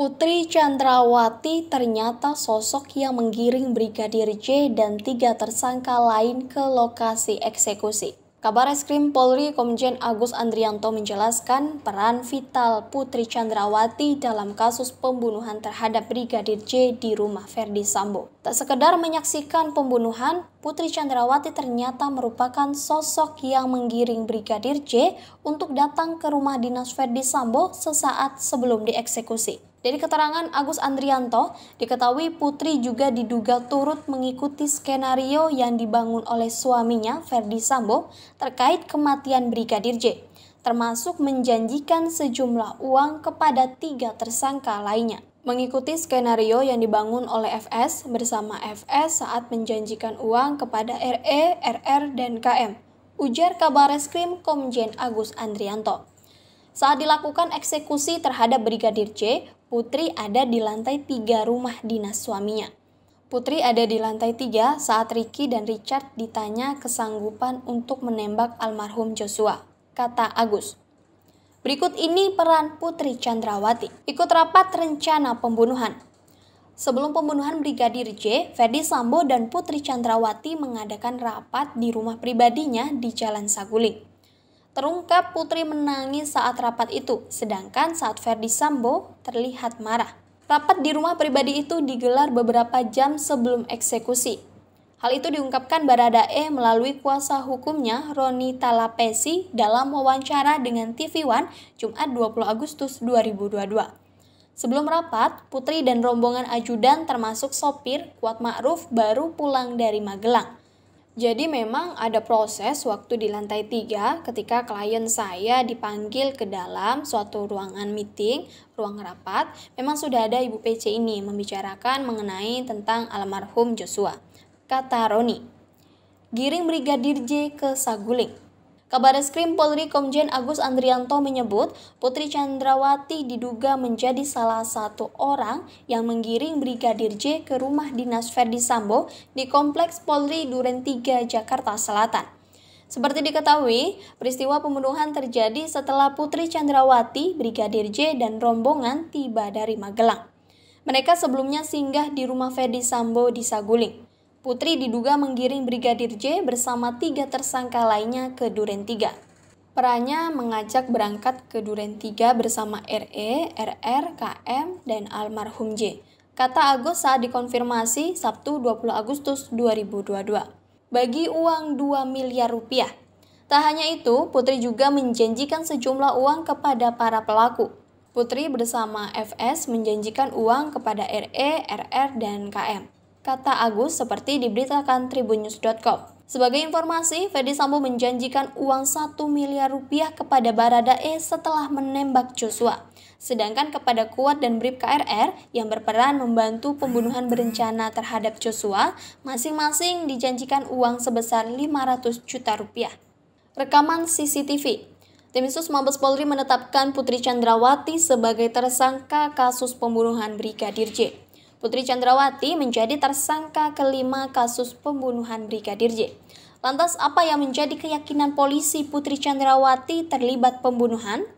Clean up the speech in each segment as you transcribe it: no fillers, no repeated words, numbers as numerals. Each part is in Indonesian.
Putri Chandrawati ternyata sosok yang menggiring Brigadir J dan 3 tersangka lain ke lokasi eksekusi. Kabar Reskrim Polri Komjen Agus Andrianto menjelaskan peran vital Putri Chandrawati dalam kasus pembunuhan terhadap Brigadir J di rumah Ferdy Sambo. Tak sekedar menyaksikan pembunuhan, Putri Chandrawati ternyata merupakan sosok yang menggiring Brigadir J untuk datang ke rumah dinas Ferdy Sambo sesaat sebelum dieksekusi. Dari keterangan Agus Andrianto, diketahui Putri juga diduga turut mengikuti skenario yang dibangun oleh suaminya Ferdy Sambo terkait kematian Brigadir J, termasuk menjanjikan sejumlah uang kepada 3 tersangka lainnya. Mengikuti skenario yang dibangun oleh FS bersama FS saat menjanjikan uang kepada RE, RR, dan KM, ujar Kabar Reskrim Komjen Agus Andrianto. Saat dilakukan eksekusi terhadap Brigadir J, Putri ada di lantai 3 rumah dinas suaminya. Putri ada di lantai 3 saat Ricky dan Richard ditanya kesanggupan untuk menembak almarhum Joshua, kata Agus. Berikut ini peran Putri Chandrawati. Ikut rapat rencana pembunuhan. Sebelum pembunuhan Brigadir J, Ferdy Sambo dan Putri Chandrawati mengadakan rapat di rumah pribadinya di Jalan Saguling. Terungkap Putri menangis saat rapat itu, sedangkan saat Ferdy Sambo terlihat marah. Rapat di rumah pribadi itu digelar beberapa jam sebelum eksekusi. Hal itu diungkapkan Baradae melalui kuasa hukumnya Roni Talapesi dalam wawancara dengan TV One Jumat 20 Agustus 2022. Sebelum rapat, Putri dan rombongan ajudan termasuk sopir Kuat Ma'ruf baru pulang dari Magelang. Jadi memang ada proses waktu di lantai 3 ketika klien saya dipanggil ke dalam suatu ruangan meeting, ruang rapat. Memang sudah ada Ibu PC ini membicarakan mengenai tentang almarhum Joshua, kata Roni. Giring Brigadir J ke Saguling. Kabar Reskrim Polri Komjen Agus Andrianto menyebut Putri Chandrawati diduga menjadi salah satu orang yang menggiring Brigadir J ke rumah dinas Ferdy Sambo di Kompleks Polri Duren 3, Jakarta Selatan. Seperti diketahui, peristiwa pembunuhan terjadi setelah Putri Chandrawati, Brigadir J, dan rombongan tiba dari Magelang. Mereka sebelumnya singgah di rumah Ferdy Sambo di Saguling. Putri diduga menggiring Brigadir J bersama 3 tersangka lainnya ke Duren 3. Perannya mengajak berangkat ke Duren 3 bersama RE, RR, KM, dan almarhum J, kata Agus saat dikonfirmasi Sabtu 20 Agustus 2022. Bagi uang 2 miliar rupiah. Tak hanya itu, Putri juga menjanjikan sejumlah uang kepada para pelaku. Putri bersama FS menjanjikan uang kepada RE, RR, dan KM, kata Agus seperti diberitakan tribunnews.com. Sebagai informasi, Ferdy Sambo menjanjikan uang 1 miliar rupiah kepada Baradae setelah menembak Joshua. Sedangkan kepada Kuat dan Brib KRR yang berperan membantu pembunuhan berencana terhadap Joshua, masing-masing dijanjikan uang sebesar 500 juta rupiah. Rekaman CCTV. Tim Sus Mabes Polri menetapkan Putri Chandrawati sebagai tersangka kasus pembunuhan Brigadir J. Putri Chandrawati menjadi tersangka kelima kasus pembunuhan Brigadir J. Lantas apa yang menjadi keyakinan polisi Putri Chandrawati terlibat pembunuhan?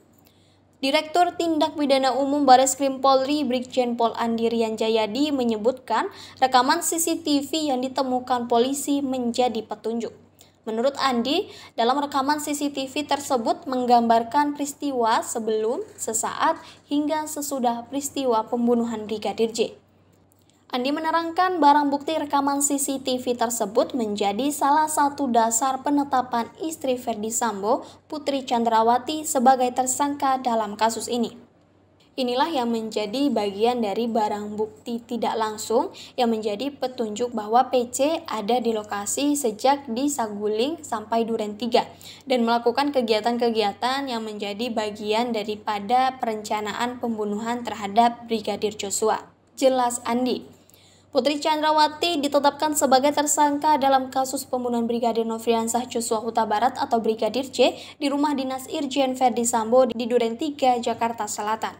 Direktur Tindak Pidana Umum Bareskrim Polri Brigjen Pol Andi Rian Jayadi menyebutkan rekaman CCTV yang ditemukan polisi menjadi petunjuk. Menurut Andi, dalam rekaman CCTV tersebut menggambarkan peristiwa sebelum, sesaat, hingga sesudah peristiwa pembunuhan Brigadir J. Andi menerangkan barang bukti rekaman CCTV tersebut menjadi salah satu dasar penetapan istri Ferdy Sambo, Putri Chandrawati, sebagai tersangka dalam kasus ini. Inilah yang menjadi bagian dari barang bukti tidak langsung yang menjadi petunjuk bahwa PC ada di lokasi sejak di Saguling sampai Duren 3 dan melakukan kegiatan-kegiatan yang menjadi bagian daripada perencanaan pembunuhan terhadap Brigadir Joshua. Jelas Andi. Putri Chandrawati ditetapkan sebagai tersangka dalam kasus pembunuhan Brigadir Nofriansah Joshua Huta Barat atau Brigadir J di rumah dinas Irjen Ferdy Sambo di Duren 3, Jakarta Selatan.